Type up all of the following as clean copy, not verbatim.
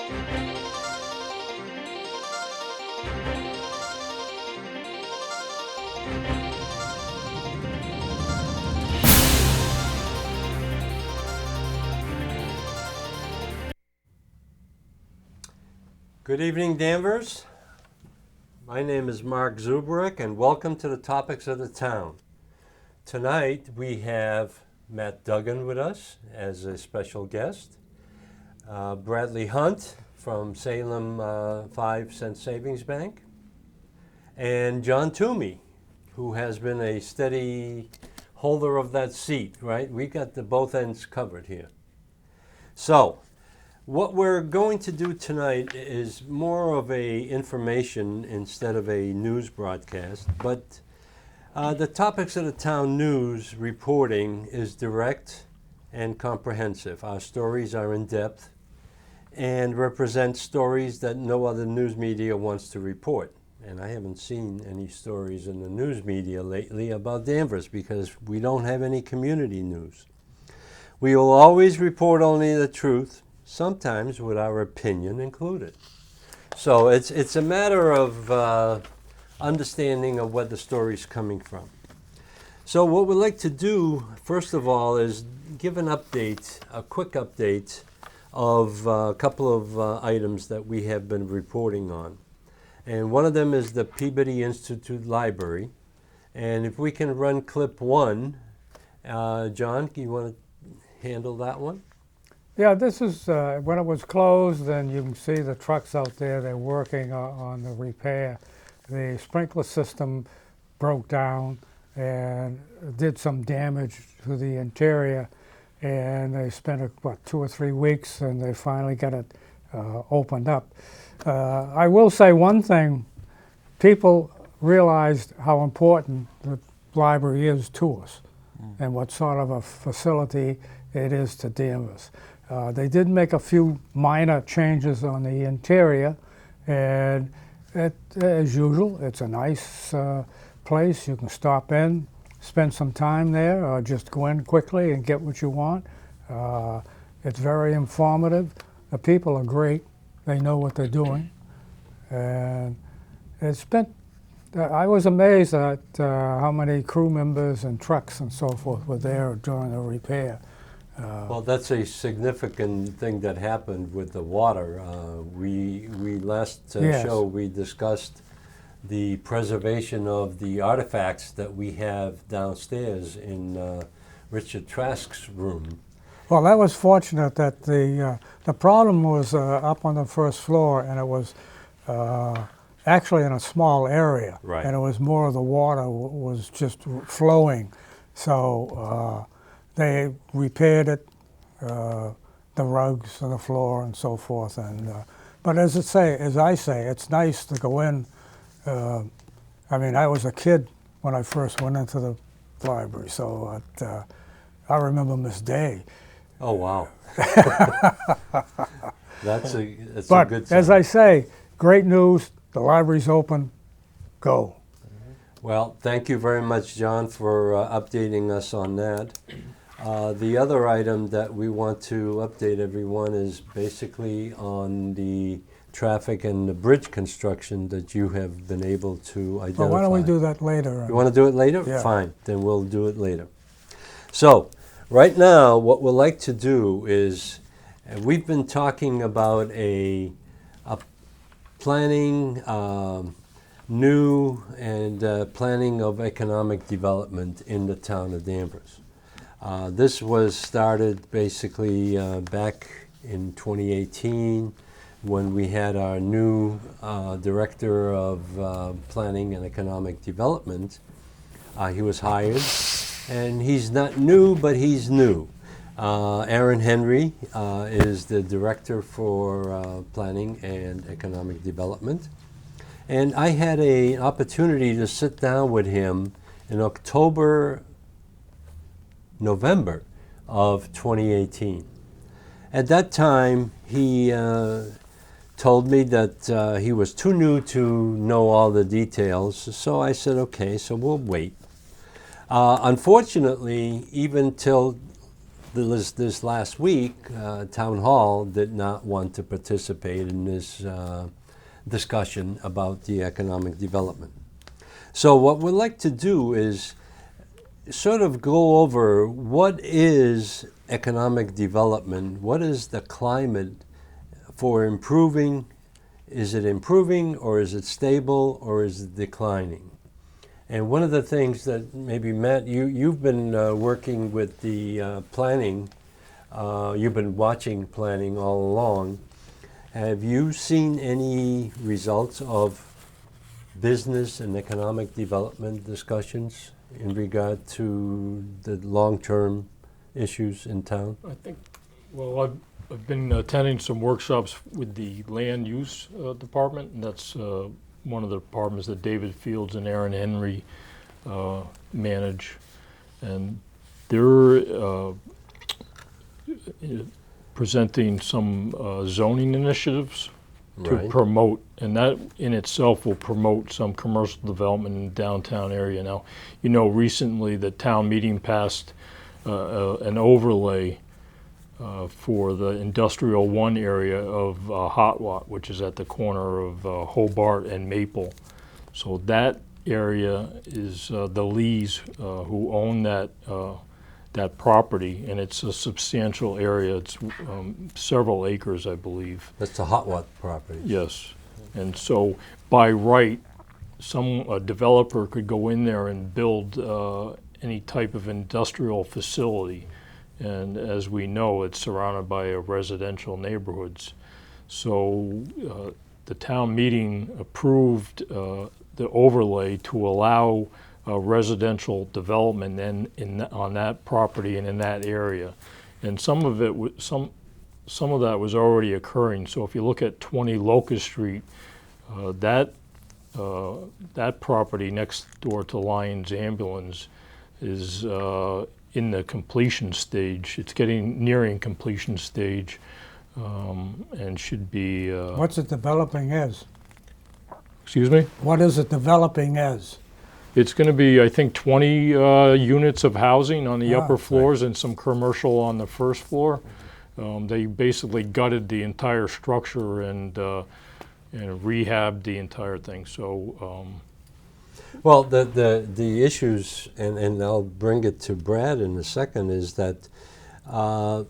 Good evening, Danvers. My name is Mark Zuberek, and welcome to the Topics of the Town. Tonight we have Matt Duggan with us as a special guest, Bradley Hunt from Salem 5 Cent Savings Bank, and John Toomey, who has been a steady holder of that seat, right? We got the both ends covered here. So, what we're going to do tonight is more of a information instead of a news broadcast, but the Topics of the Town news reporting is direct and comprehensive. Our stories are in depth and represent stories that no other news media wants to report. And I haven't seen any stories in the news media lately about Danvers because we don't have any community news. We will always report only the truth, sometimes with our opinion included. So it's a matter of understanding of where the story's coming from. So what we'd like to do, first of all, is give an update, a quick update of a couple of items that we have been reporting on. And one of them is the Peabody Institute Library. And if we can run clip 1, John, you want to handle that one? Yeah, this is when it was closed, and you can see the trucks out there. They're working on the repair. The sprinkler system broke down and did some damage to the interior, and they spent 2 or 3 weeks, and they finally got it opened up. I will say one thing: people realized how important the library is to us, and what sort of a facility it is to Danvers. They did make a few minor changes on the interior, and as usual, it's a nice place. You can stop in, spend some time there, or just go in quickly and get what you want. It's very informative. The people are great. They know what they're doing. And I was amazed at how many crew members and trucks and so forth were there during the repair. Well, that's a significant thing that happened with the water. We last Yes. show we discussed the preservation of the artifacts that we have downstairs in Richard Trask's room. Well, that was fortunate that the problem was up on the first floor, and it was actually in a small area. Right. And it was more of the water was just flowing. So they repaired it, the rugs and the floor and so forth. And but as I say, it's nice to go in. I mean, I was a kid when I first went into the library, so I remember Miss Day. Oh, wow. That's a good But sign. as I say, great news. The library's open. Go. Well, thank you very much, John, for updating us on that. The other item that we want to update everyone is basically on the traffic and the bridge construction that you have been able to identify. Well, why don't we do that later? You want to do it later? Yeah. Fine, then we'll do it later. So, right now, what we'd like to do is, we've been talking about a planning, new and planning of economic development in the town of Danvers. This was started basically back in 2018 when we had our new director of planning and economic development. He was hired, and he's not new, but he's new. Aaron Henry is the director for planning and economic development. And I had an opportunity to sit down with him in November of 2018. At that time, he told me that he was too new to know all the details, so I said, okay, so we'll wait. Unfortunately, even till this last week, Town Hall did not want to participate in this discussion about the economic development. So what we'd like to do is sort of go over what is economic development, what is the climate for improving. Is it improving, or is it stable, or is it declining? And one of the things that maybe, Matt, you've been working with the planning, you've been watching planning all along. Have you seen any results of business and economic development discussions in regard to the long-term issues in town? I think, well, I've been attending some workshops with the land use department, and that's one of the departments that David Fields and Aaron Henry manage, and they're presenting some zoning initiatives to Right. promote, and that in itself will promote some commercial development in the downtown area. Now, you know, recently the town meeting passed an overlay for the Industrial 1 area of Hotwot, which is at the corner of Hobart and Maple. So that area is the Lees who own that property, and it's a substantial area. It's several acres, I believe. That's the Hotwot property. Yes, and so by right, a developer could go in there and build any type of industrial facility. And as we know, it's surrounded by residential neighborhoods. So the town meeting approved the overlay to allow residential development on that property and in that area. And some of that was already occurring. So if you look at 20 Locust Street, that property next door to Lyons Ambulance is in the completion stage. It's nearing completion stage, and should be. What's it developing as? Excuse me? What is it developing as? It's going to be, I think, 20 units of housing on the upper floors and some commercial on the first floor. They basically gutted the entire structure and rehabbed the entire thing. So. Well, the issues, and I'll bring it to Brad in a second, is that all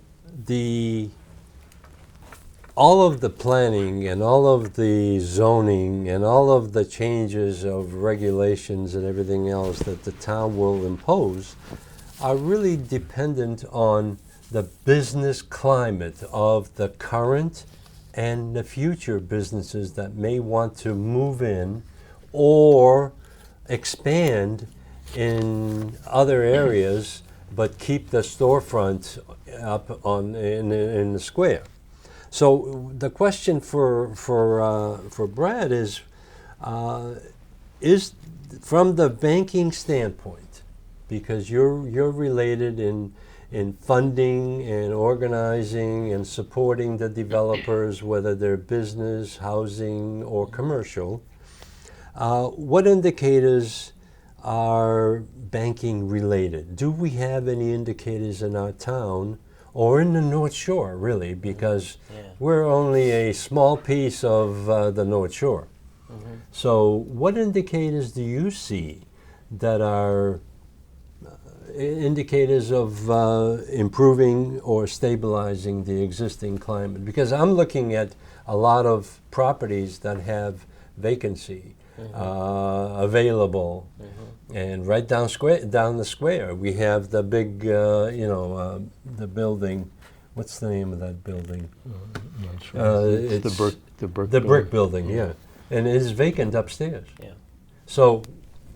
of the planning and all of the zoning and all of the changes of regulations and everything else that the town will impose are really dependent on the business climate of the current and the future businesses that may want to move in or expand in other areas, but keep the storefront up in the square. So the question for Brad is from the banking standpoint, because you're related in funding and organizing and supporting the developers, whether they're business, housing, or commercial. What indicators are banking related? Do we have any indicators in our town or in the North Shore, really? Because we're only a small piece of the North Shore. Mm-hmm. So what indicators do you see that are indicators of improving or stabilizing the existing climate? Because I'm looking at a lot of properties that have vacancy. Available, and right down the square we have the big, the building. What's the name of that building? Not sure. It's the brick building, yeah, and it is vacant upstairs. Yeah. So,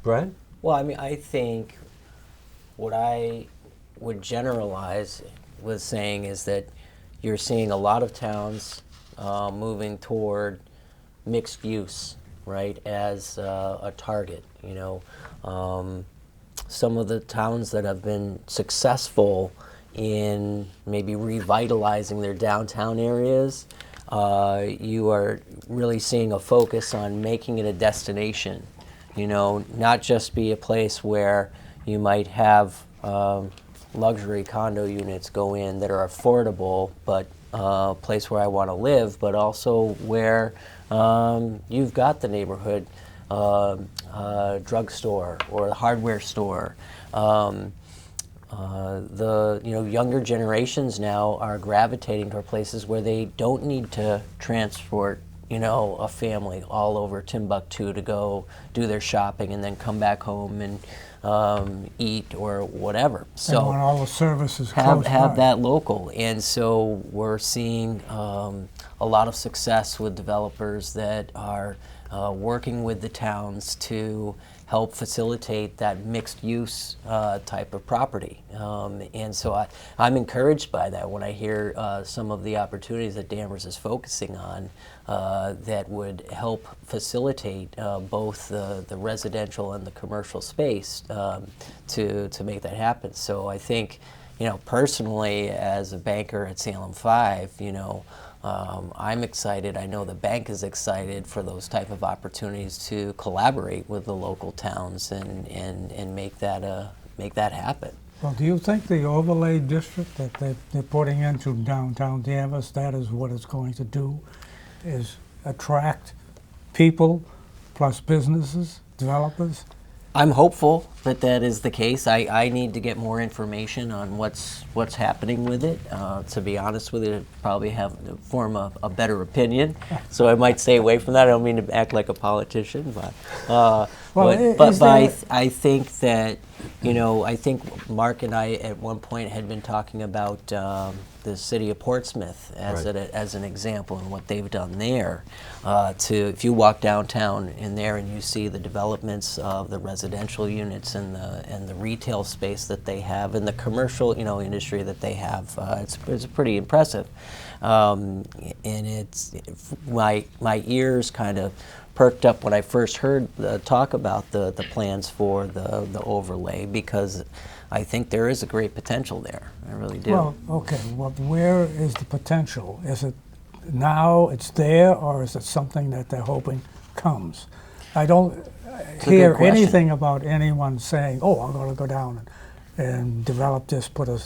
Brad? Well, I mean, I think what I would generalize with saying is that you're seeing a lot of towns moving toward mixed use, right, as a target. Some of the towns that have been successful in maybe revitalizing their downtown areas, you are really seeing a focus on making it a destination, not just be a place where you might have luxury condo units go in that are affordable, but a place where I want to live, but also where you've got the neighborhood drugstore or the hardware store. The younger generations now are gravitating toward places where they don't need to transport a family all over Timbuktu to go do their shopping and then come back home and eat or whatever. They want all the services close have by. that local, and so we're seeing a lot of success with developers that are working with the towns to help facilitate that mixed use type of property. And so I'm encouraged by that when I hear some of the opportunities that Danvers is focusing on that would help facilitate both the residential and the commercial space to make that happen. So I think, personally, as a banker at Salem 5, I'm excited. I know the bank is excited for those type of opportunities to collaborate with the local towns and make that happen. Well, do you think the overlay district that they're putting into downtown Danvers, that is what it's going to do, is attract people plus businesses, developers? I'm hopeful that that is the case. I need to get more information on what's happening with it. To be honest with you, I'd probably form a better opinion. So I might stay away from that. I don't mean to act like a politician, but I think that I think Mark and I at one point had been talking about the city of Portsmouth as Right. as an example and what they've done there. If you walk downtown in there and you see the developments of the residential units and the retail space that they have and the commercial industry that they have, it's pretty impressive. And my ears kind of perked up when I first heard talk about the plans for the overlay, because I think there is a great potential there. I really do. Well, okay, well, where is the potential? Is it now it's there, or is it something that they're hoping comes? I don't a hear good question. anything about anyone saying, oh, I'm going to go down and develop this, put a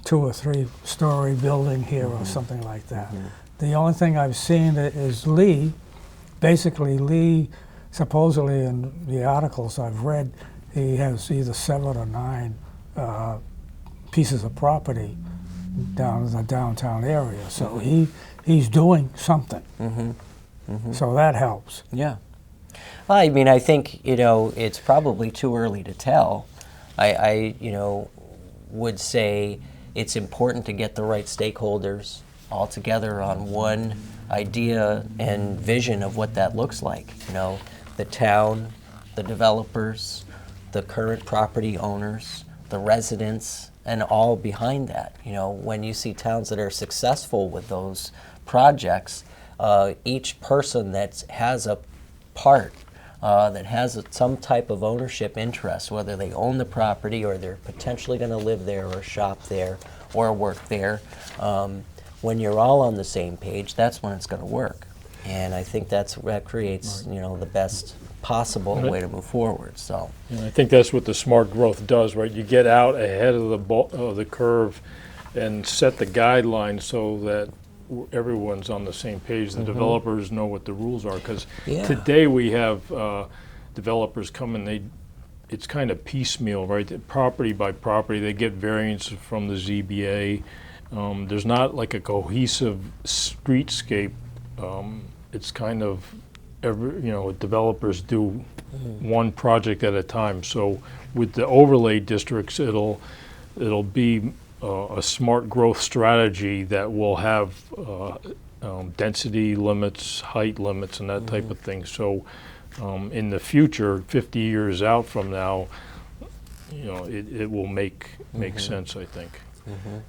2 or 3 story building here or something like that. The only thing I've seen is Lee, supposedly in the articles I've read, he has either 7 or 9 pieces of property down in the downtown area. So he's doing something. So that helps. Yeah. Well, I mean, I think, it's probably too early to tell. I would say it's important to get the right stakeholders all together on one idea and vision of what that looks like. The town, the developers, the current property owners, the residents, and all behind that. When you see towns that are successful with those projects, each person that has a part, that has some type of ownership interest, whether they own the property or they're potentially going to live there or shop there or work there, when you're all on the same page, that's when it's going to work. And I think that creates, the best possible way to move forward. So, And I think that's what the smart growth does, right? You get out ahead of the curve and set the guidelines so that everyone's on the same page. The developers know what the rules are, because today we have developers come and it's kind of piecemeal, right? Property by property, they get variances from the ZBA. There's not like a cohesive streetscape. It's kind of developers do one project at a time. So with the overlay districts, it'll be a smart growth strategy that will have density limits, height limits, and that type of thing. So in the future, 50 years out from now, it will make sense, I think.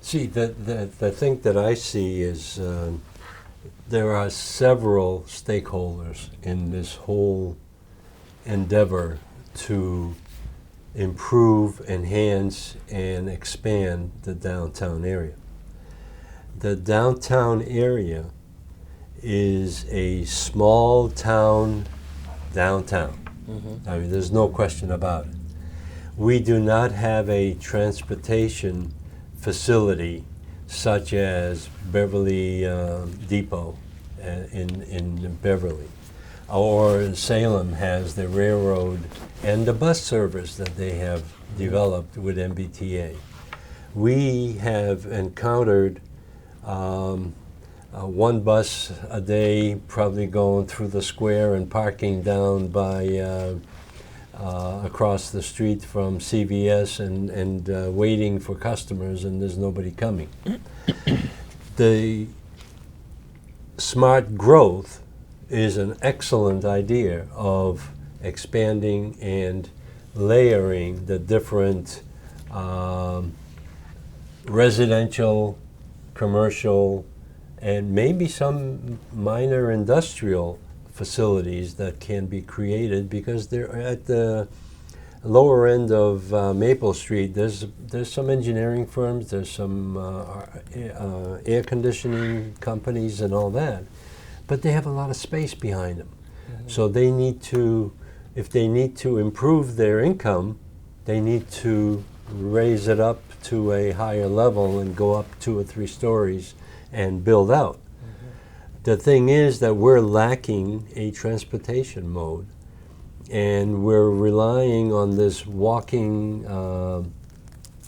See, the thing that I see is there are several stakeholders in this whole endeavor to improve, enhance, and expand the downtown area. The downtown area is a small town downtown. I mean, there's no question about it. We do not have a transportation facility such as Beverly Depot in Beverly, or Salem has the railroad and the bus service that they have developed with MBTA. We have encountered one bus a day probably going through the square and parking down by across the street from CVS and waiting for customers, and there's nobody coming. The smart growth is an excellent idea of expanding and layering the different residential, commercial, and maybe some minor industrial facilities that can be created, because they're at the lower end of Maple Street. There's some engineering firms, there's some air conditioning companies and all that, but they have a lot of space behind them. Mm-hmm. So they need to, if they need to improve their income, they need to raise it up to a higher level and go up 2 or 3 stories and build out. The thing is that we're lacking a transportation mode, and we're relying on this walking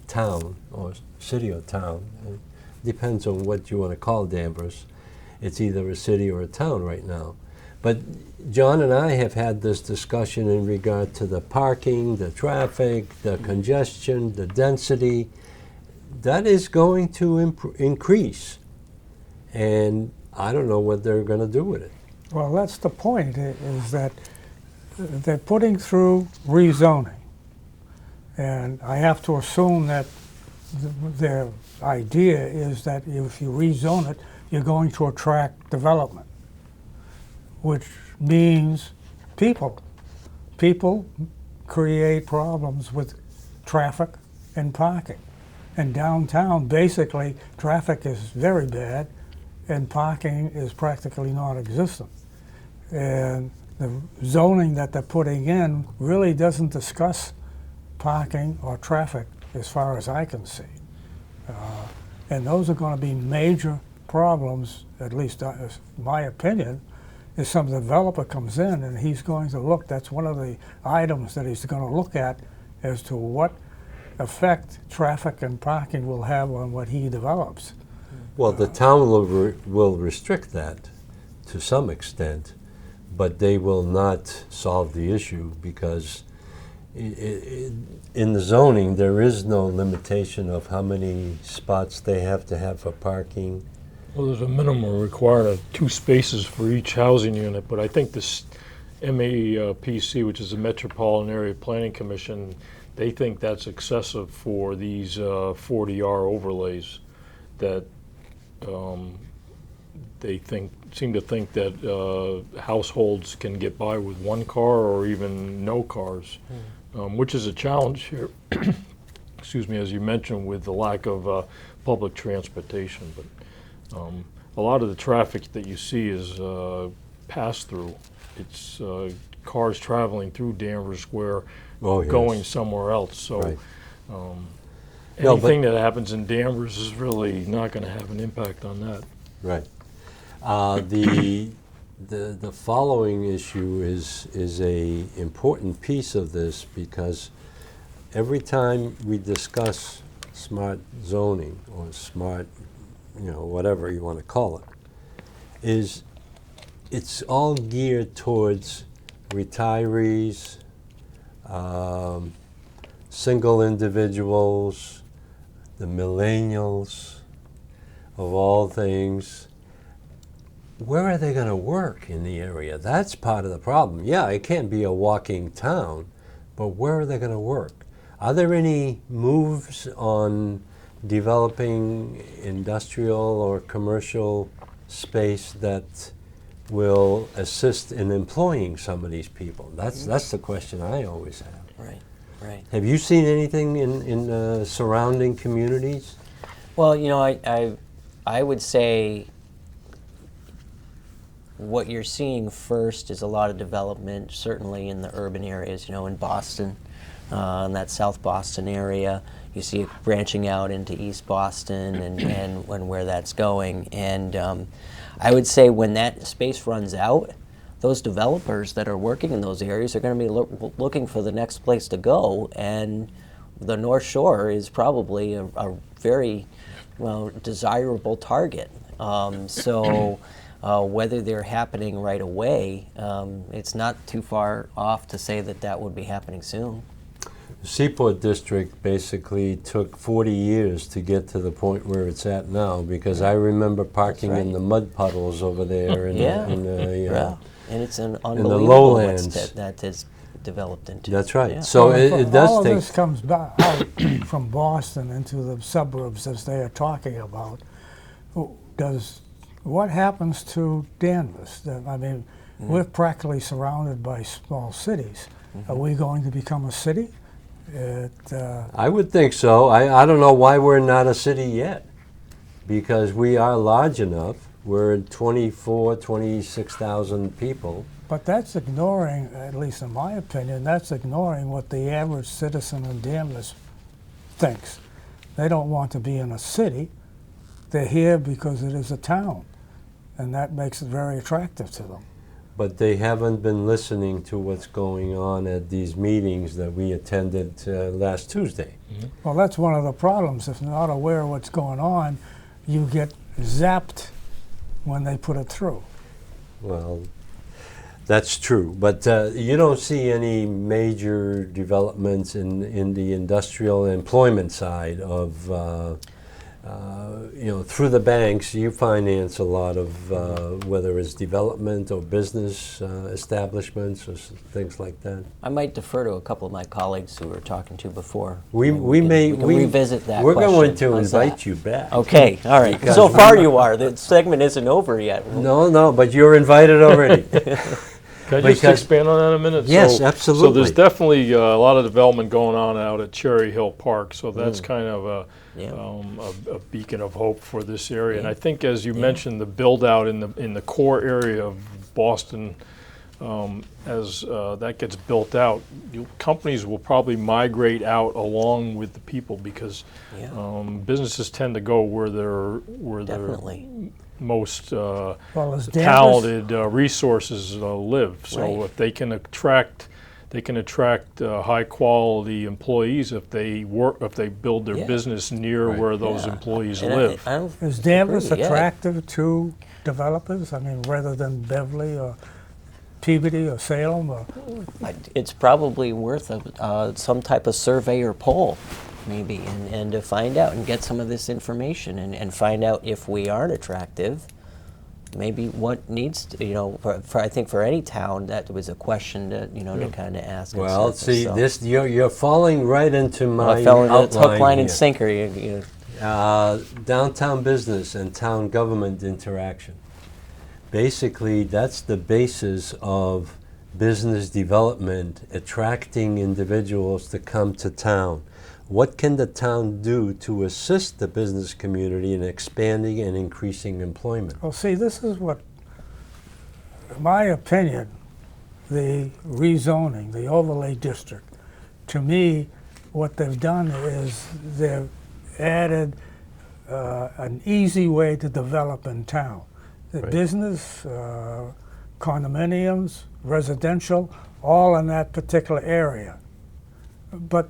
town, or city or town. It depends on what you want to call Danvers. It's either a city or a town right now. But John and I have had this discussion in regard to the parking, the traffic, the congestion, the density. That is going to increase. And I don't know what they're going to do with it. Well, that's the point, is that they're putting through rezoning. And I have to assume that their idea is that if you rezone it, you're going to attract development, which means people. People create problems with traffic and parking. And downtown, basically, traffic is very bad, and parking is practically non-existent. And the zoning that they're putting in really doesn't discuss parking or traffic as far as I can see. And those are going to be major problems, at least my opinion, is some developer comes in and he's going to look, that's one of the items that he's going to look at as to what effect traffic and parking will have on what he develops. Well, the town will restrict that to some extent, but they will not solve the issue, because in the zoning there is no limitation of how many spots they have to have for parking. Well, there's a minimum required of 2 spaces for each housing unit, but I think this MAPC, which is the Metropolitan Area Planning Commission, they think that's excessive for these 40R overlays. That they seem to think that households can get by with 1 car or even no cars, which is a challenge here. Excuse me, as you mentioned, with the lack of public transportation. But a lot of the traffic that you see is pass-through. It's cars traveling through Danvers Square, going somewhere else. So. Right. Anything that happens in Danvers is really not going to have an impact on that. Right. The following issue is a important piece of this, because every time we discuss smart zoning or smart, whatever you want to call it, it's all geared towards retirees, single individuals, the millennials, of all things. Where are they going to work in the area? That's part of the problem. Yeah, it can't be a walking town, but where are they going to work? Are there any moves on developing industrial or commercial space that will assist in employing some of these people? That's the question I always have. Right, right. Have you seen anything in surrounding communities? Well, I would say what you're seeing first is a lot of development, certainly in the urban areas, in Boston. in that South Boston area. You see it branching out into East Boston and where that's going. And I would say when that space runs out, those developers that are working in those areas are going to be looking for the next place to go. And the North Shore is probably a very desirable target. So whether they're happening right away, it's not too far off to say that that would be happening soon. The Seaport District basically took 40 years to get to the point where it's at now, because I remember parking right. in the mud puddles over there in Yeah, and it's an the unbelievable lowlands. that is developed into. That's right. Yeah. So Well, it does all of take. this comes back out from Boston into the suburbs as they are talking about. What happens to Danvers? I mean, we're practically surrounded by small cities. Are we going to become a city? I would think so. I don't know why we're not a city yet, because we are large enough. We're 26,000 people. But that's ignoring, at least in my opinion, that's ignoring what the average citizen in Danvers thinks. They don't want to be in a city. They're here because it is a town, and that makes it very attractive to them. But they haven't been listening to what's going on at these meetings that we attended last Tuesday. Well, that's one of the problems. If you're not aware of what's going on, you get zapped when they put it through. Well, that's true. But you don't see any major developments in the industrial employment side of, through the banks. You finance a lot of whether it's development or business establishments or things like that. I might defer to a couple of my colleagues who were talking to before. We can revisit that We're question. going to How's invite that? you back. Okay, all right. Because So far you are. The segment isn't over yet. No, but you're invited already. Can I just Because- expand on that a minute? Yes, So absolutely. there's definitely a lot of development going on out at Cherry Hill Park, so that's kind of a beacon of hope for this area. And I think, as you mentioned, the build out in the core area of Boston, as that gets built out, companies will probably migrate out along with the people, because businesses tend to go where they're Definitely. most Well, as Danvers, talented resources live. So Right. if they can attract high quality employees if they build their Yeah. business near where those employees And live. I don't is Danvers agree, yeah. attractive to developers? I mean, rather than Beverly or Peabody or Salem or It's probably worth some type of survey or poll, maybe, and to find out and get some of this information and find out if we aren't attractive. Maybe what needs to, for I think for any town that was a question to to kind of ask. and Well, surface, see, so. this you're falling right into my I fell into it's outline hook, line, and here. sinker. Downtown business and town government interaction. Basically, that's the basis of business development, attracting individuals to come to town. What can the town do to assist the business community in expanding and increasing employment? Well, see, this is what, in my opinion, the rezoning, the overlay district, to me, what they've done is they've added an easy way to develop in town. The Right. business, condominiums, residential, all in that particular area. But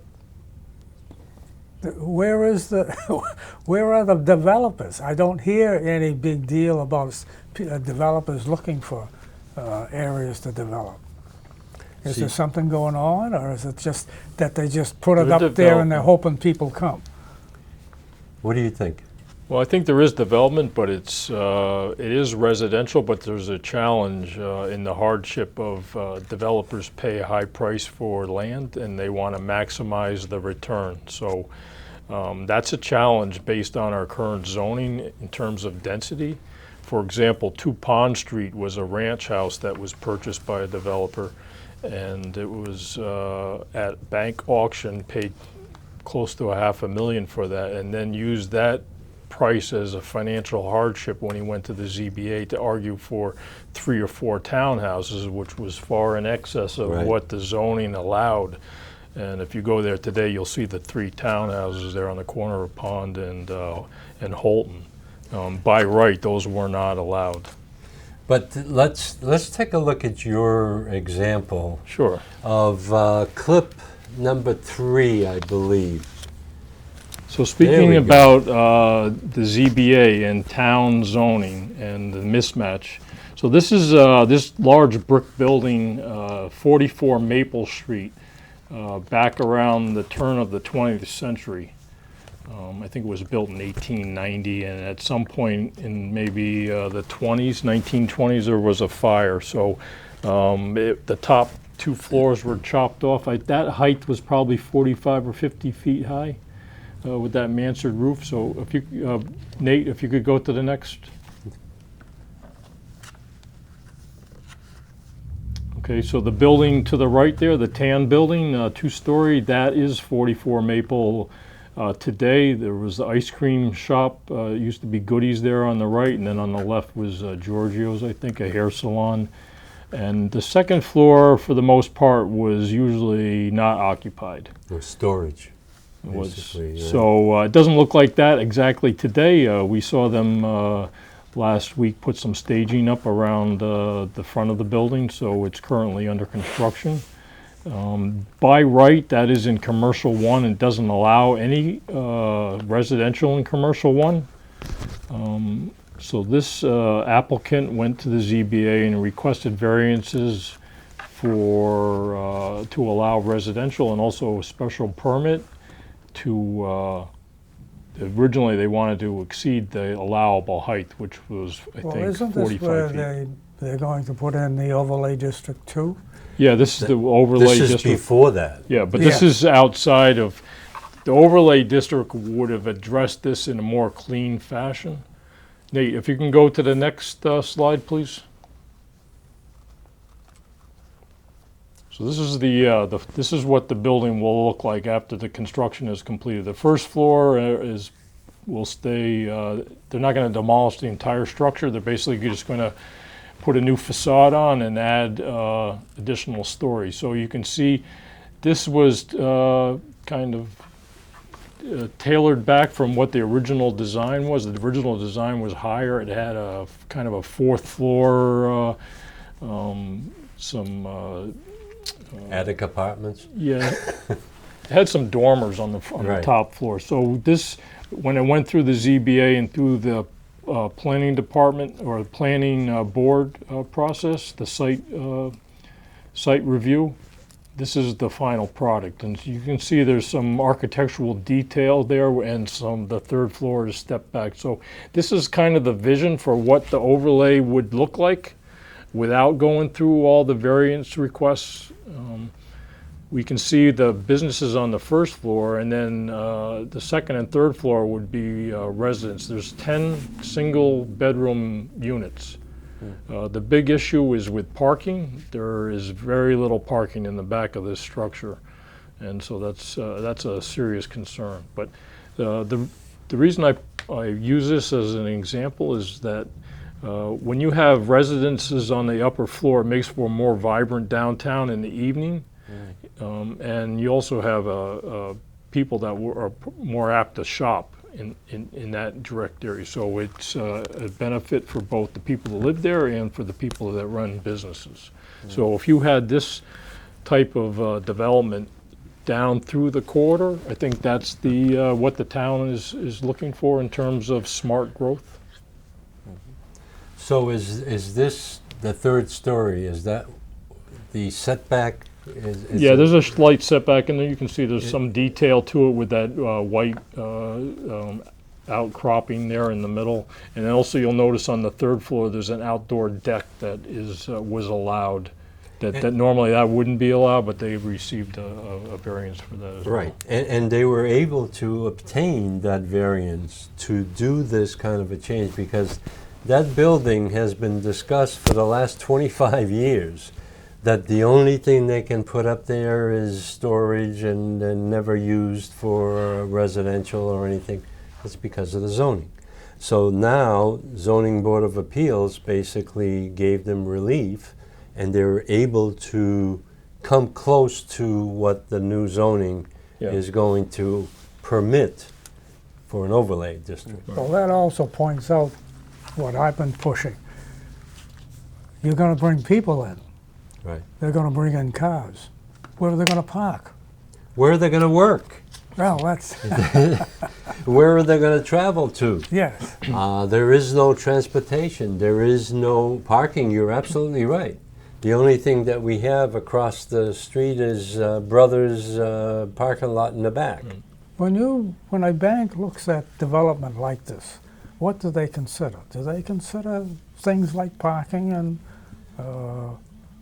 where are the developers? I don't hear any big deal about developers looking for areas to develop. Is there something going on, or is it just that they just put it There's up there and they're development. hoping people come? What do you think? Well, I think there is development, but it is residential, but there's a challenge in the hardship of developers pay a high price for land and they want to maximize the return. So that's a challenge based on our current zoning in terms of density. For example, 2 Pond Street was a ranch house that was purchased by a developer, and it was at bank auction, paid close to $500,000 for that, and then used that price as a financial hardship when he went to the ZBA to argue for 3 or 4 townhouses, which was far in excess of Right. what the zoning allowed. And if you go there today, you'll see the 3 townhouses there on the corner of Pond and Holton. By right, those were not allowed. But let's take a look at your example Sure. of clip number 3, I believe. So we speaking go. about the ZBA and town zoning and the mismatch, so this is this large brick building, 44 Maple Street, back around the turn of the 20th century. I think it was built in 1890, and at some point in maybe the 1920s, there was a fire. So the top 2 floors were chopped off. That height was probably 45 or 50 feet high with that mansard roof. So if you, Nate, if you could go to the next. Okay, so the building to the right there, the tan building, 2-story, that is 44 Maple. Today, there was the ice cream shop, used to be Goodies there on the right, and then on the left was Giorgio's, I think, a hair salon. And the second floor, for the most part, was usually not occupied. Or storage. It was, basically, yeah. so it doesn't look like that exactly today. We saw them last week put some staging up around the front of the building, so it's currently under construction. By right, that is in commercial 1 and doesn't allow any residential in commercial 1. So this applicant went to the ZBA and requested variances for to allow residential and also a special permit to originally they wanted to exceed the allowable height, which was I Well, think isn't this 45 feet. where they're going to put in the overlay district too? Yeah, this is the overlay This is district. before that. Yeah, but this Yeah. is outside of, the overlay district would have addressed this in a more clean fashion. Nate, if you can go to the next slide, please. So this is this is what the building will look like after the construction is completed. The first floor will stay, they're not going to demolish the entire structure. They're basically just going to put a new facade on and add additional stories. So you can see this was kind of tailored back from what the original design was. The original design was higher. It had a kind of a 4th floor, some Attic apartments. yeah, it had some dormers on the Right. top floor. So this, when it went through the ZBA and through the planning department or planning board process, the site review, this is the final product. And you can see there's some architectural detail there and the 3rd floor is stepped back. So this is kind of the vision for what the overlay would look like without going through all the variance requests. We can see the businesses on the 1st floor, and then the 2nd and 3rd floor would be residents. There's 10 single bedroom units. The big issue is with parking. There is very little parking in the back of this structure, and so that's a serious concern. But the reason I use this as an example is that when you have residences on the upper floor, it makes for a more vibrant downtown in the evening. And you also have people that are more apt to shop in that direct area. So it's a benefit for both the people that live there and for the people that run businesses. So if you had this type of development down through the corridor, I think that's what the town is looking for in terms of smart growth. So is this the 3rd story? Is that the setback? Yeah, there's a slight setback in there. You can see there's some detail to it with that white outcropping there in the middle. And then also you'll notice on the 3rd floor there's an outdoor deck that was allowed. That normally that wouldn't be allowed, but they received a variance for that as well. Right, and they were able to obtain that variance to do this kind of a change because that building has been discussed for the last 25 years. That the only thing they can put up there is storage and never used for residential or anything. It's because of the zoning. So now Zoning Board of Appeals basically gave them relief and they were able to come close to what the new zoning Yeah. is going to permit for an overlay district. Well, that also points out what I've been pushing. You're going to bring people in. Right. They're going to bring in cars. Where are they going to park? Where are they going to work? Well, that's, Where are they going to travel to? yes. There is no transportation. There is no parking. You're absolutely right. The only thing that we have across the street is Brothers parking lot in the back. When a bank looks at development like this, what do they consider? Do they consider things like parking and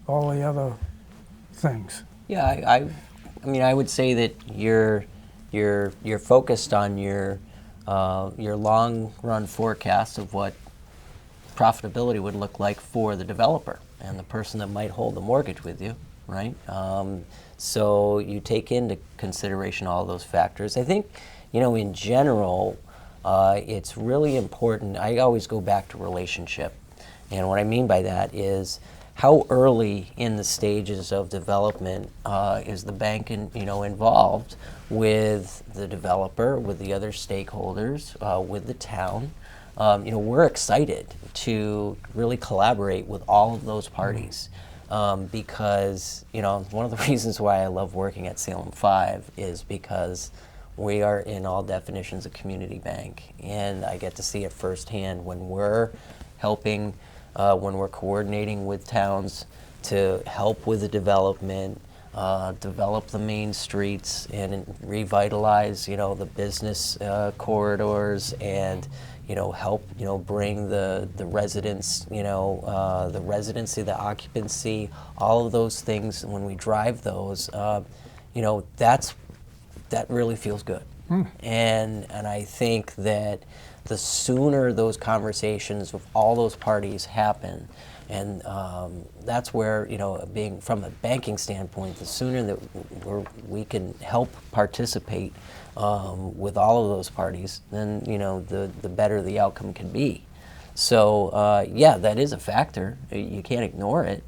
all the other things? Yeah, I mean, I would say that you're focused on your long run forecast of what profitability would look like for the developer and the person that might hold the mortgage with you, right? So you take into consideration all those factors. I think, in general, it's really important. I always go back to relationship, and what I mean by that is how early in the stages of development is the bank involved with the developer, with the other stakeholders, with the town. We're excited to really collaborate with all of those parties because one of the reasons why I love working at Salem 5 is because we are in all definitions a community bank, and I get to see it firsthand when we're helping, when we're coordinating with towns to help with the development, develop the main streets and revitalize, the business corridors, and help bring the residents, the residency, the occupancy, all of those things. When we drive those, that really feels good. And I think that the sooner those conversations with all those parties happen, and that's where, being from a banking standpoint, the sooner that we can help participate with all of those parties, then the better the outcome can be. So yeah, that is a factor. You can't ignore it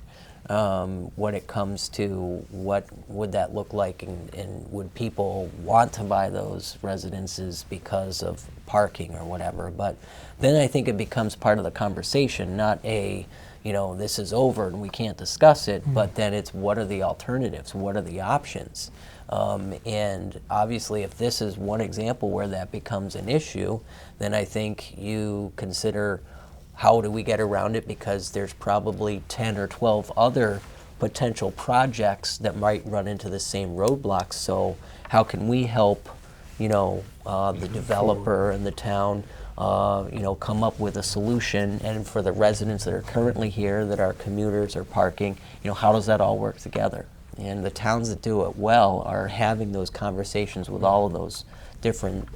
when it comes to what would that look like, and would people want to buy those residences because of parking or whatever. But then I think it becomes part of the conversation, not a this is over and we can't discuss it, but then it's what are the alternatives, what are the options. And obviously, if this is one example where that becomes an issue, then I think you consider how do we get around it, because there's probably 10 or 12 other potential projects that might run into the same roadblocks. So how can we help, the developer and the town, come up with a solution, and for the residents that are currently here, that are commuters or parking, how does that all work together? And the towns that do it well are having those conversations with all of those different,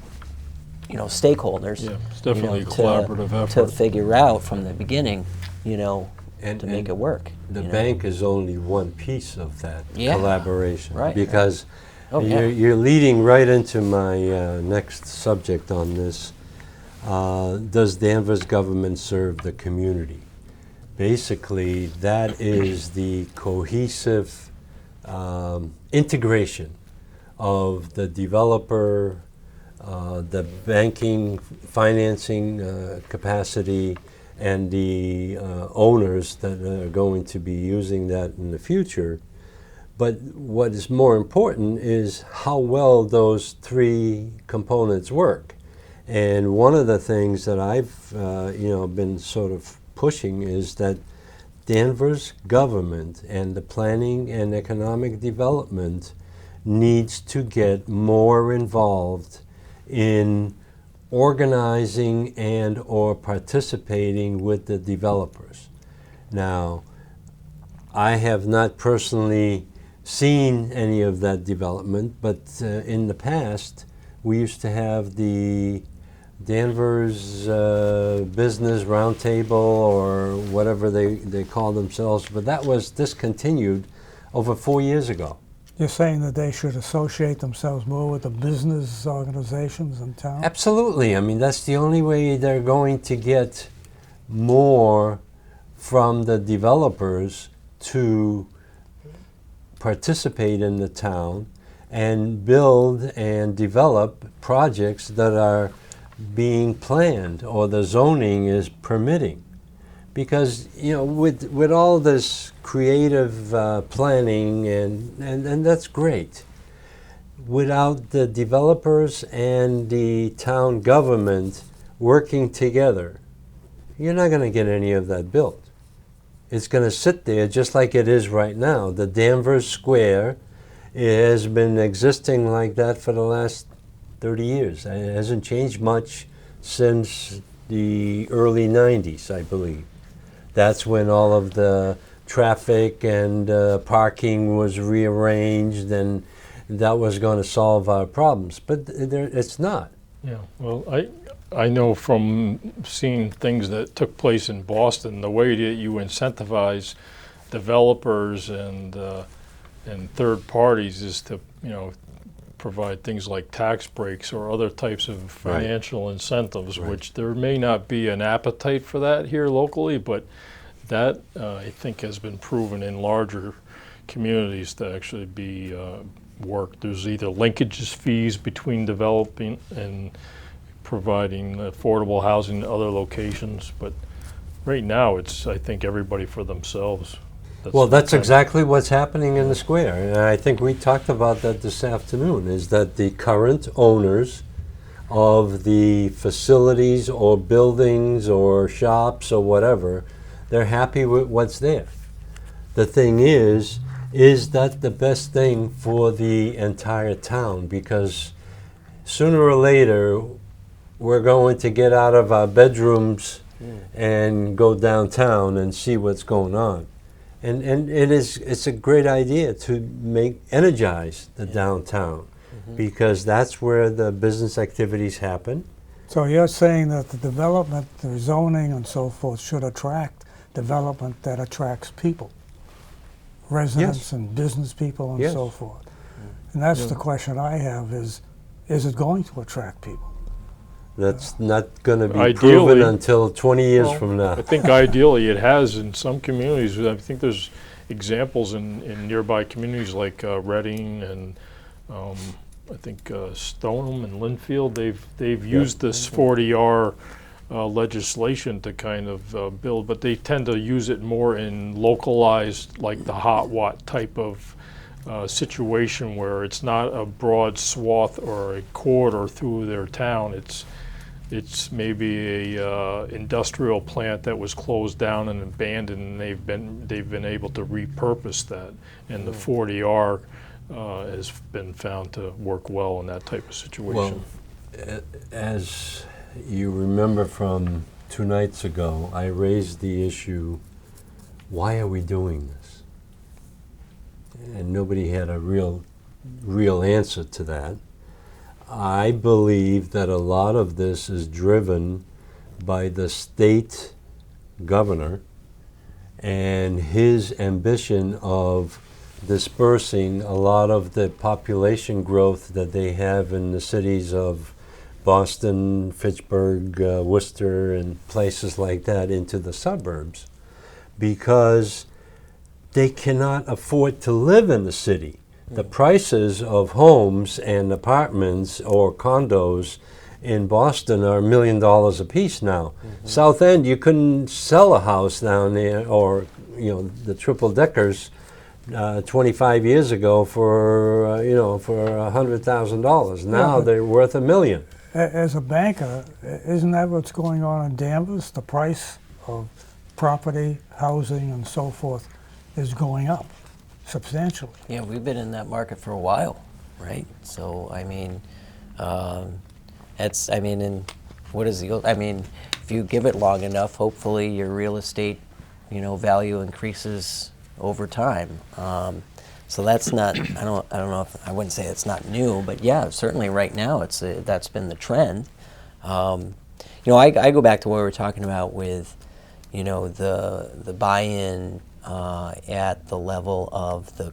stakeholders. Yeah, it's definitely a to- collaborative to effort. figure out from the beginning, And, to make it work. The you know? bank is only one piece of that Yeah. collaboration. Right. Because Oh, yeah. you're leading right into my next subject on this. Does Danvers government serve the community? Basically, that is the cohesive integration of the developer, the banking, financing capacity, and the owners that are going to be using that in the future. But what is more important is how well those three components work. And one of the things that I've been sort of pushing is that Danvers government and the planning and economic development needs to get more involved in organizing and or participating with the developers. Now, I have not personally seen any of that development, but in the past, we used to have the Danvers Business Roundtable, or whatever they call themselves, but that was discontinued over 4 years ago. You're saying that they should associate themselves more with the business organizations in town? Absolutely. I mean, that's the only way they're going to get more from the developers to participate in the town and build and develop projects that are being planned or the zoning is permitting. Because, you know, with all this creative planning and that's great. Without the developers and the town government working together, you're not going to get any of that built. It's going to sit there just like it is right now. The Danvers Square has been existing like that for the last 30 years. It hasn't changed much since the early 90s, I believe. That's when all of the traffic and parking was rearranged, and that was going to solve our problems. But it's not. Yeah, well, I know from seeing things that took place in Boston, the way that you incentivize developers and third parties is to, you know, provide things like tax breaks or other types of financial incentives, which there may not be an appetite for that here locally, but that I think has been proven in larger communities to actually be worked. There's either linkages fees between developing and providing affordable housing in other locations, but right now it's, I think, everybody for themselves. That's exactly what's happening in the square. And I think we talked about that this afternoon, is that the current owners of the facilities or buildings or shops or whatever, they're happy with what's there. The thing is that the best thing for the entire town? Because sooner or later, we're going to get out of our bedrooms and go downtown and see what's going on. And it's a great idea to energize the downtown, because that's where the business activities happen. So you're saying that the development, the zoning and so forth should attract development that attracts people, residents and business people and so forth. And that's the question I have is it going to attract people? That's not going to be proven until 20 years from now. I think ideally it has in some communities. I think there's examples in nearby communities like Reading and I think Stoneham and Linfield. They've used this 40R legislation to kind of build, but they tend to use it more in localized, like the hot watt type of situation where it's not a broad swath or a corridor through their town. It's maybe a industrial plant that was closed down and abandoned, and they've been able to repurpose that, and the 40R has been found to work well in that type of situation. Well, as you remember from 2 nights ago, I raised the issue, why are we doing this? And nobody had a real answer to that. I believe that a lot of this is driven by the state governor and his ambition of dispersing a lot of the population growth that they have in the cities of Boston, Fitchburg, Worcester, and places like that into the suburbs, because they cannot afford to live in the city. The prices of homes and apartments or condos in Boston are $1 million a piece now. South End, you couldn't sell a house down there, or the triple deckers 25 years ago for $100,000. Now they're worth $1 million. As a banker, isn't that what's going on in Danvers? The price of property, housing, and so forth is going up substantially. Yeah, we've been in that market for a while, right? So, I mean, if you give it long enough, hopefully your real estate, value increases over time. So that's not, I don't know if, I wouldn't say it's not new, but yeah, certainly right now that's been the trend. I go back to what we were talking about with, the buy-in at the level of the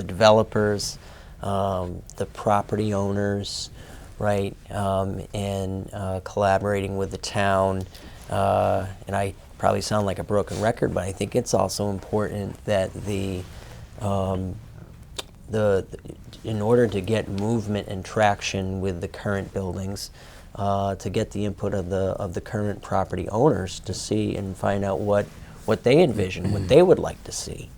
developers, the property owners, right, and collaborating with the town. And I probably sound like a broken record, but I think it's also important that the in order to get movement and traction with the current buildings, to get the input of the current property owners to see and find out what they envision, what they would like to see,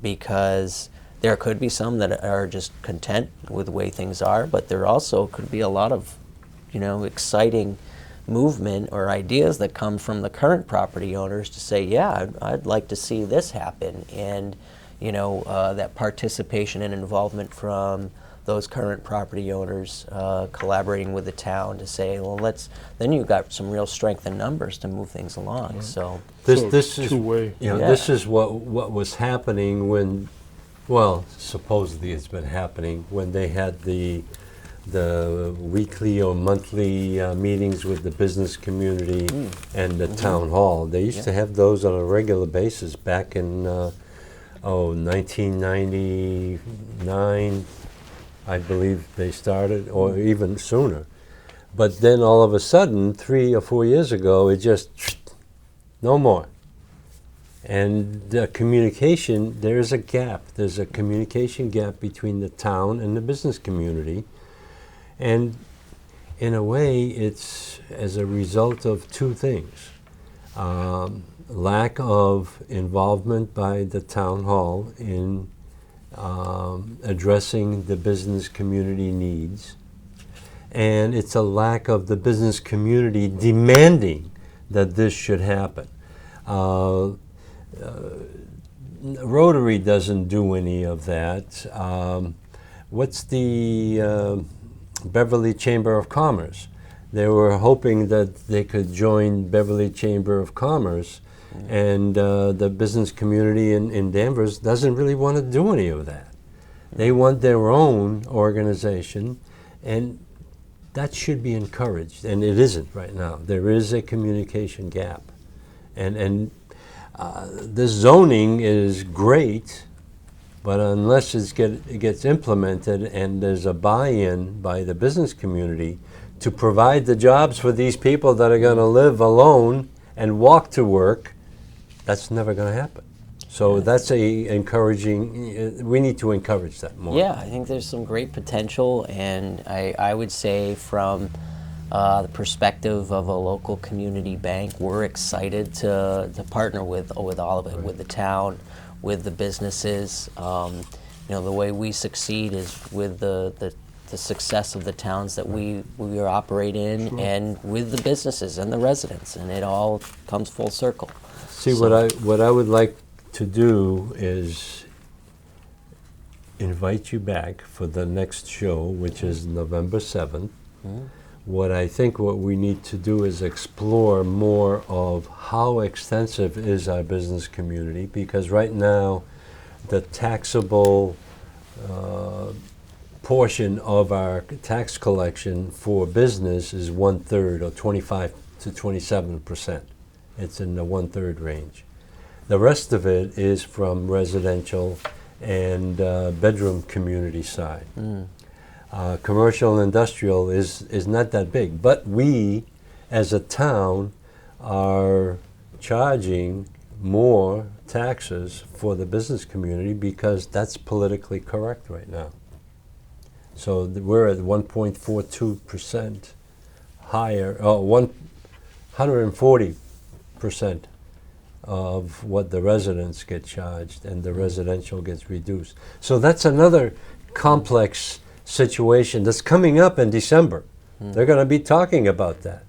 because there could be some that are just content with the way things are, but there also could be a lot of, exciting movement or ideas that come from the current property owners to say, yeah, I'd like to see this happen, and that participation and involvement from those current property owners collaborating with the town to say, well, then you've got some real strength in numbers to move things along. Right. So This is two-way. This is what was happening when, well, supposedly it's been happening when they had the weekly or monthly meetings with the business community and the town hall. They used to have those on a regular basis back in 1999, I believe they started, or even sooner. But then all of a sudden, 3 or 4 years ago, it just, no more. And the communication, there's a gap. There's a communication gap between the town and the business community. And in a way, it's as a result of two things. Lack of involvement by the town hall in addressing the business community needs. And it's a lack of the business community demanding that this should happen. Rotary doesn't do any of that. What's the Beverly Chamber of Commerce? They were hoping that they could join Beverly Chamber of Commerce, and the business community in Danvers doesn't really want to do any of that. They want their own organization, and that should be encouraged, and it isn't right now. There is a communication gap, and this zoning is great, but unless it gets implemented and there's a buy-in by the business community to provide the jobs for these people that are going to live alone and walk to work, that's never going to happen. So that's encouraging. We need to encourage that more. yeah, I think there's some great potential, and I would say from the perspective of a local community bank, we're excited to partner with all of it, with the town, with the businesses. The way we succeed is with the success of the towns that we operate in, and with the businesses and the residents, and it all comes full circle. See, what I would like to do is invite you back for the next show, which is November 7th. What we need to do is explore more of how extensive is our business community, because right now the taxable portion of our tax collection for business is 1/3, or 25 to 27%. It's in the 1/3 range. The rest of it is from residential and bedroom community side. Commercial and industrial is not that big, but we as a town are charging more taxes for the business community because that's politically correct right now. So we're at 1.42% higher, 140% of what the residents get charged, and the residential gets reduced. So that's another complex situation that's coming up in December. They're going to be talking about that.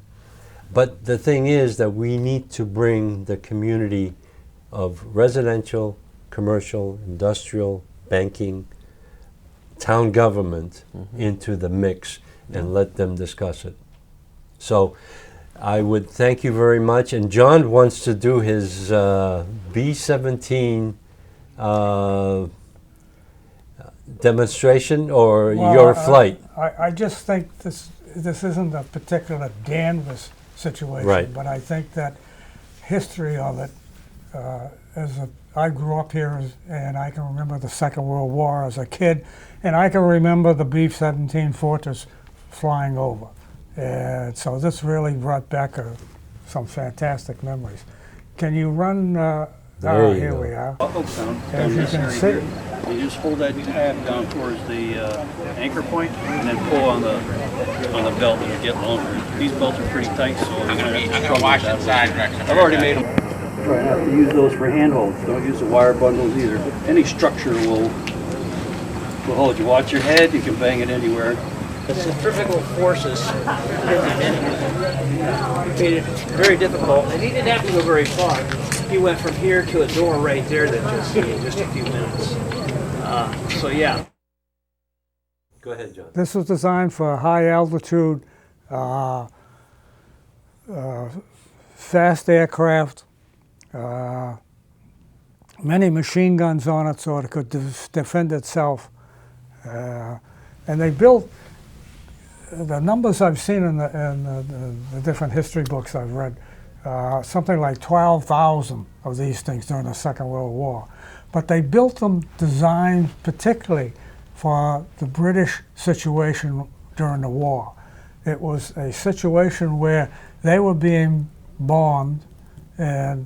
But the thing is that we need to bring the community of residential, commercial, industrial, banking, town government into the mix and let them discuss it. So I would thank you very much. And John wants to do his B-17 demonstration, or your flight. I just think this isn't a particular Danvers situation, Right. but I think that history of it, I grew up here and I can remember the Second World War as a kid, and I can remember the B-17 Fortress flying over. And so this really brought back some fantastic memories. Can you run There you here go. we are. buckle down As you this can area see, here. You just hold that tab down towards the anchor point and then pull on the belt and it'll get longer. These belts are pretty tight, so you're gonna have to struggle with that. I've already made them. Try not to use those for handholds. Don't use the wire bundles either. Any structure will hold you. Watch your head. You can bang it anywhere. The centrifugal forces made it very difficult, and he didn't have to go very far. He went from here to a door right there that you'll see in just a few minutes. So yeah. Go ahead, John. this was designed for high altitude, fast aircraft, many machine guns on it so it could defend itself. And they built, the numbers I've seen in the different history books I've read, something like 12,000 of these things during the Second World War. But they built them designed particularly for the British situation during the war. It was a situation where they were being bombed and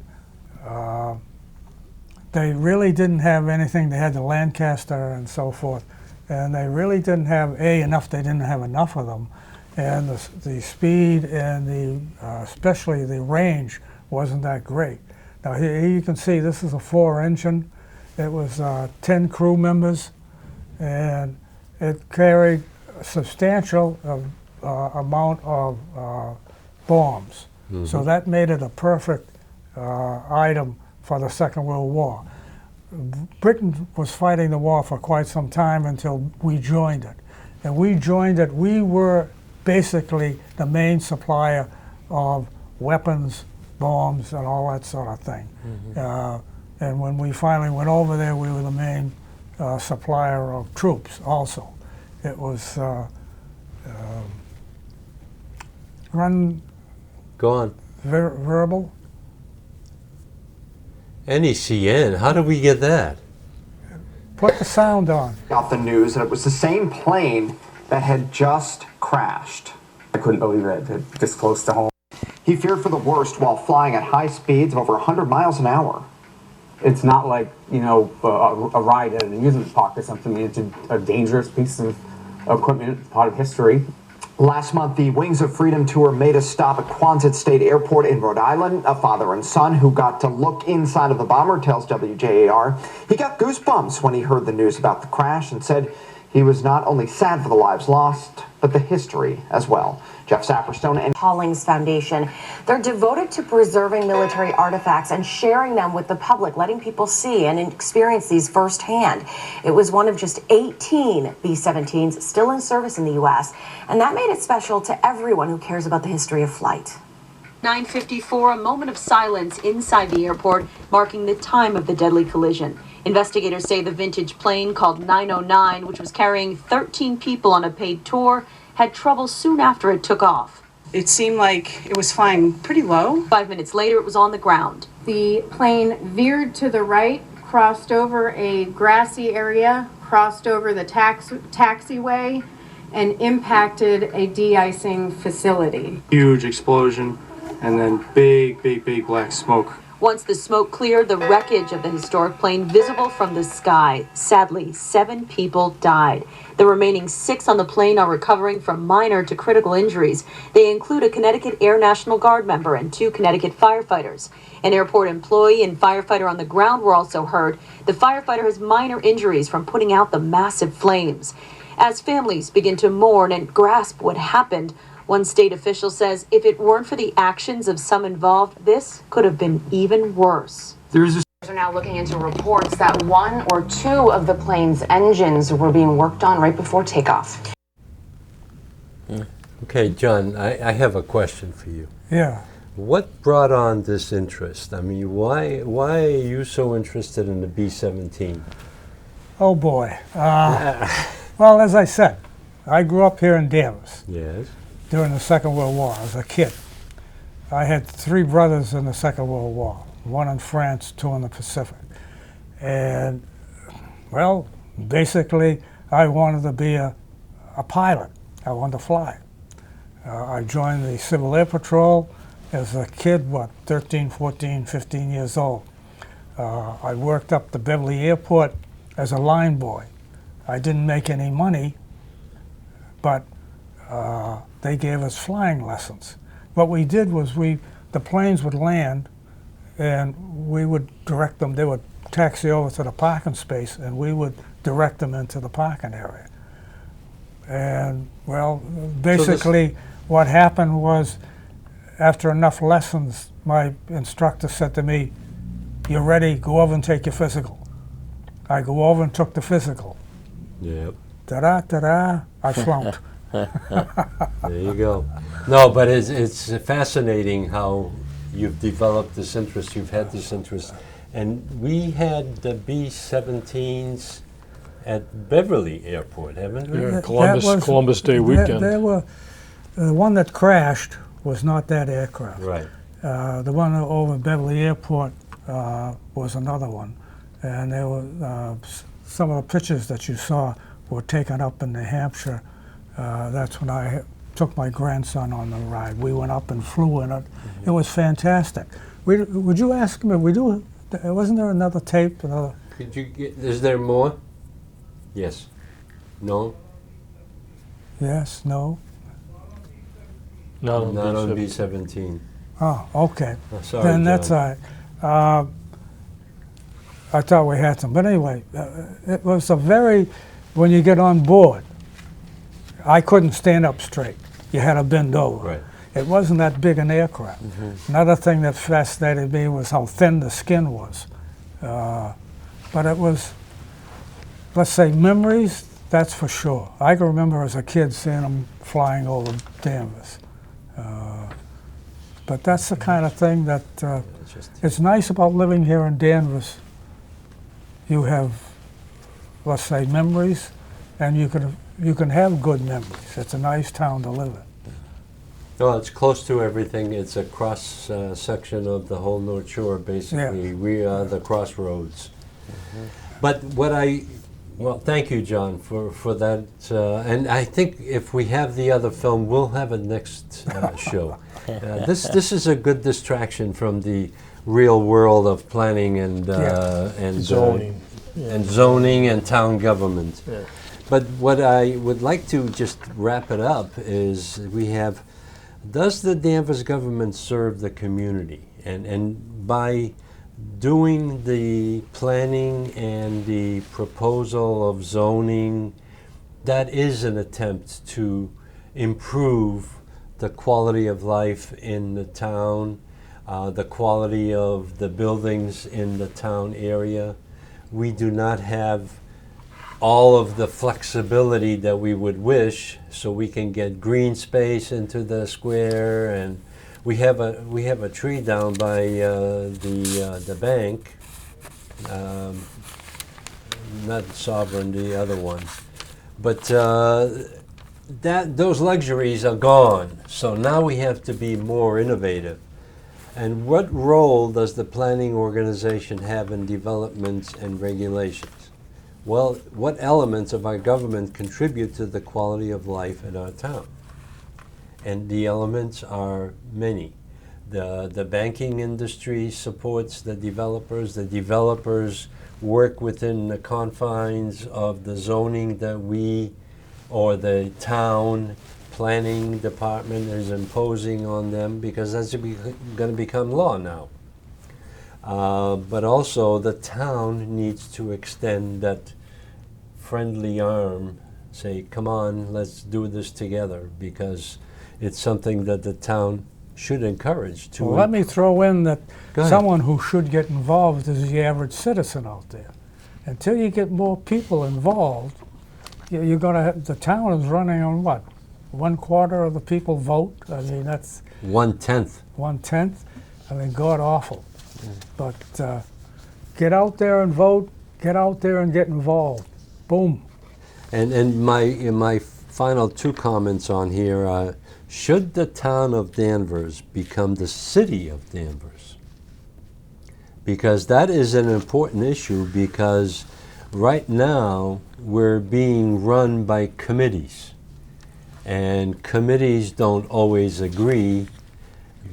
they really didn't have anything. They had the Lancaster and so forth. And they really didn't have, enough, they didn't have enough of them. And the speed and especially the range wasn't that great. Now here you can see this is a 4-engine. It was 10 crew members, and it carried a substantial amount of bombs. Mm-hmm. So that made it a perfect item for the Second World War. Britain was fighting the war for quite some time until we joined it. And we joined it, we were basically the main supplier of weapons, bombs, and all that sort of thing. Mm-hmm. And when we finally went over there, we were the main supplier of troops also. It was Go on. verbal. NECN, how did we get that? Put the sound on. Got the news that it was the same plane that had just crashed. I couldn't believe it, this close to home. He feared for the worst while flying at high speeds of over 100 miles an hour. It's not like, you know, a ride at an amusement park or something. It's a dangerous piece of equipment, part of history. Last month, the Wings of Freedom tour made a stop at Quonset State Airport in Rhode Island. A father and son who got to look inside of the bomber tells WJAR he got goosebumps when he heard the news about the crash and said he was not only sad for the lives lost, but the history as well. Jeff Saperstone and Hollings Foundation. They're devoted to preserving military artifacts and sharing them with the public, letting people see and experience these firsthand. It was one of just 18 B-17s still in service in the U.S., and that made it special to everyone who cares about the history of flight. 9:54, a moment of silence inside the airport, marking the time of the deadly collision. Investigators say the vintage plane called 909, which was carrying 13 people on a paid tour, had trouble soon after it took off. It seemed like it was flying pretty low. 5 minutes later, it was on the ground. The plane veered to the right, crossed over a grassy area, crossed over the taxiway, and impacted a de-icing facility. Huge explosion, and then big black smoke. Once the smoke cleared, the wreckage of the historic plane visible from the sky. Sadly, 7 people died. The remaining 6 on the plane are recovering from minor to critical injuries. They include a Connecticut Air National Guard member and 2 Connecticut firefighters. An airport employee and firefighter on the ground were also hurt. The firefighter has minor injuries from putting out the massive flames. As families begin to mourn and grasp what happened, one state official says if it weren't for the actions of some involved, this could have been even worse. Are now looking into reports that 1 or 2 of the plane's engines were being worked on right before takeoff. Okay, John, I have a question for you. Yeah. What brought on this interest? I mean, why are you so interested in the B-17? Oh boy. Well, as I said, I grew up here in Danvers. Yes. During the Second World War as a kid. I had 3 brothers in the Second World War, 1 in France, 2 in the Pacific. And, well, basically, I wanted to be a pilot. I wanted to fly. I joined the Civil Air Patrol as a kid, 13, 14, 15 years old. I worked up the Beverly Airport as a line boy. I didn't make any money, but they gave us flying lessons. What we did was the planes would land, and we would direct them. They would taxi over to the parking space, and we would direct them into the parking area. And, well, basically what happened was, after enough lessons, my instructor said to me, "You're ready, go over and take your physical." I go over and took the physical. Yep. Ta-da, ta-da, I flunked. There you go. No, but it's fascinating how you've developed this interest, you've had this interest. And we had the B-17s at Beverly Airport, haven't we? Yeah, Columbus Day weekend. There were, the one that crashed was not that aircraft. Right. The one over Beverly Airport was another one. And there were some of the pictures that you saw were taken up in New Hampshire. That's when I took my grandson on the ride. We went up and flew in it. It was fantastic. Would you ask me, wasn't there another tape? Could you get, is there more? Yes. No? Yes, no? Not on Not on B-17. B-17. Oh, okay. Oh, sorry, Then that's John. all right. I thought we had some. But anyway, it was a very, when you get on board, I couldn't stand up straight. You had to bend over. Right. It wasn't that big an aircraft. Another thing that fascinated me was how thin the skin was. But it was, let's say, memories, that's for sure. I can remember as a kid seeing them flying over Danvers. But that's the kind of thing that it's nice about living here in Danvers. You have, let's say, memories, and you can have good memories. It's a nice town to live in. No, it's close to everything. It's a cross section of the whole North Shore, basically. Yeah. We are the crossroads. But well, thank you, John, for that. And I think if we have the other film, we'll have a next show. This is a good distraction from the real world of planning and Zoning. and zoning and town government. Yeah. But what I would like to just wrap it up is we have, does the Danvers government serve the community? And by doing the planning and the proposal of zoning, that is an attempt to improve the quality of life in the town, the quality of the buildings in the town area. We do not have all of the flexibility that we would wish, so we can get green space into the square. And we have a tree down by the bank, not Sovereign, the other one, but those luxuries are gone. So now we have to be more innovative. And what role does the planning organization have in developments and regulations? Well, what elements of our government contribute to the quality of life in our town? And the elements are many. The banking industry supports the developers work within the confines of the zoning that we, or the town planning department is imposing on them, because that's going to become law now. But also the town needs to extend that friendly arm, say, come on, let's do this together, because it's something that the town should encourage. Well, let me throw in that Go ahead. someone who should get involved is the average citizen out there. Until you get more people involved, you're going to have, the town is running on what? 1/4 of the people vote? I mean, that's 1/10. 1/10. I mean, God awful. But get out there and vote. Get out there and get involved. Boom. And my final two comments on here, should the town of Danvers become the city of Danvers? Because that is an important issue, because right now we're being run by committees. And committees don't always agree.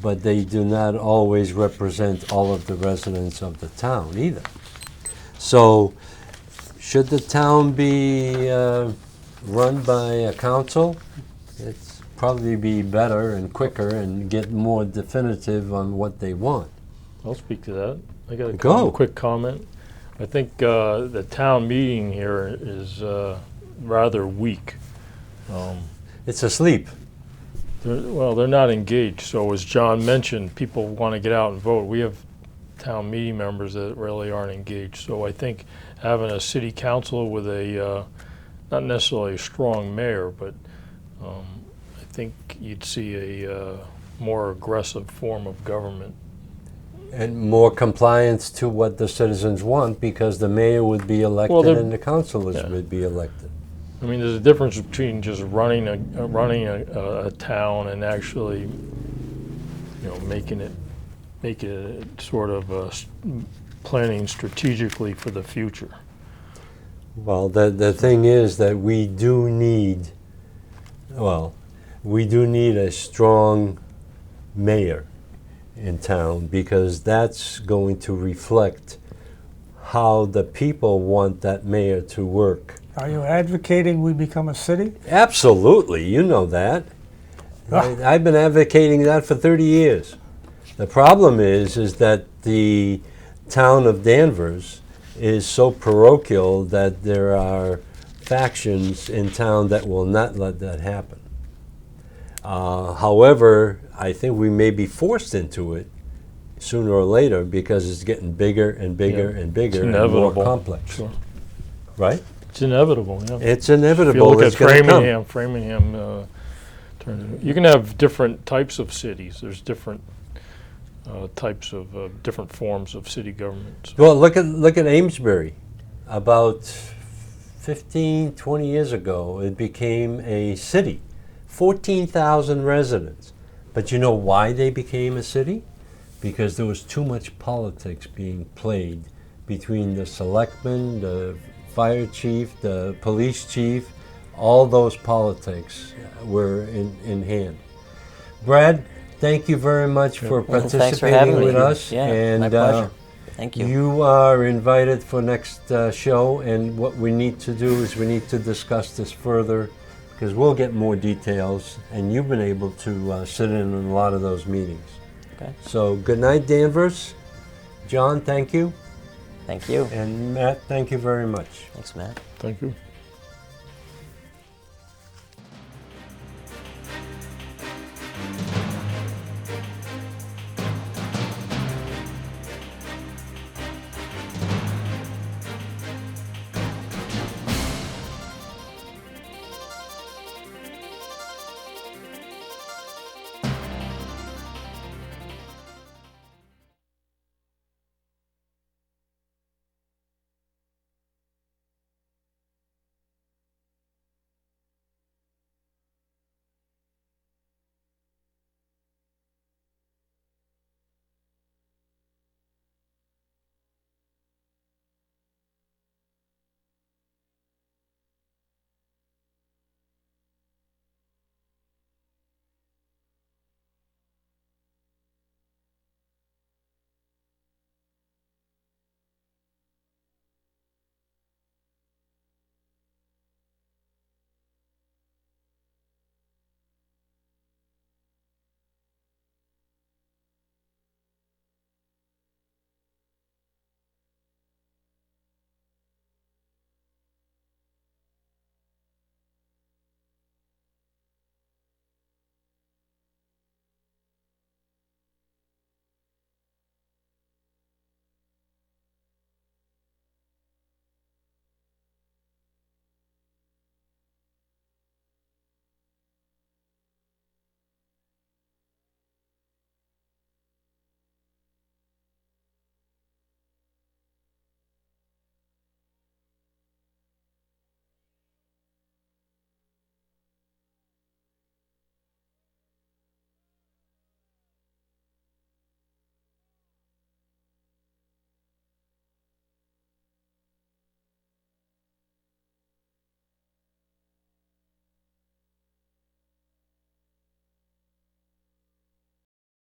but they do not always represent all of the residents of the town either. So, should the town be run by a council? It's probably be better and quicker and get more definitive on what they want. I'll speak to that. I got a Go. quick comment. I think the town meeting here is rather weak. It's asleep. They're not engaged. So as John mentioned, people want to get out and vote. We have town meeting members that really aren't engaged. So I think having a city council with a, not necessarily a strong mayor, but I think you'd see a more aggressive form of government. And more compliance to what the citizens want, because the mayor would be elected and the councilors would be elected. I mean, there's a difference between just running a town and actually, you know, making it sort of planning strategically for the future. Well, the thing is that we do need a strong mayor in town, because that's going to reflect how the people want that mayor to work. Are you advocating we become a city? Absolutely, you know that. I've been advocating that for 30 years. The problem is that the town of Danvers is so parochial that there are factions in town that will not let that happen. However, I think we may be forced into it sooner or later, because it's getting bigger and bigger and bigger and more complex. Sure. Right? It's inevitable. Yeah. It's inevitable. If you look it's at Framingham, you can have different types of cities. There's different types of different forms of city government. So. Well, look at Amesbury. About 15, 20 years ago, it became a city. 14,000 residents. But you know why they became a city? Because there was too much politics being played between the selectmen, the fire chief, the police chief. All those politics were in hand. Brad, thank you very much for participating with us. Yeah, and my pleasure. Thank you. You are invited for next show, and what we need to do is we need to discuss this further, because we'll get more details, and you've been able to sit in on a lot of those meetings. Okay. So good night, Danvers. John, thank you. Thank you. And Matt, thank you very much. Thanks, Matt. Thank you.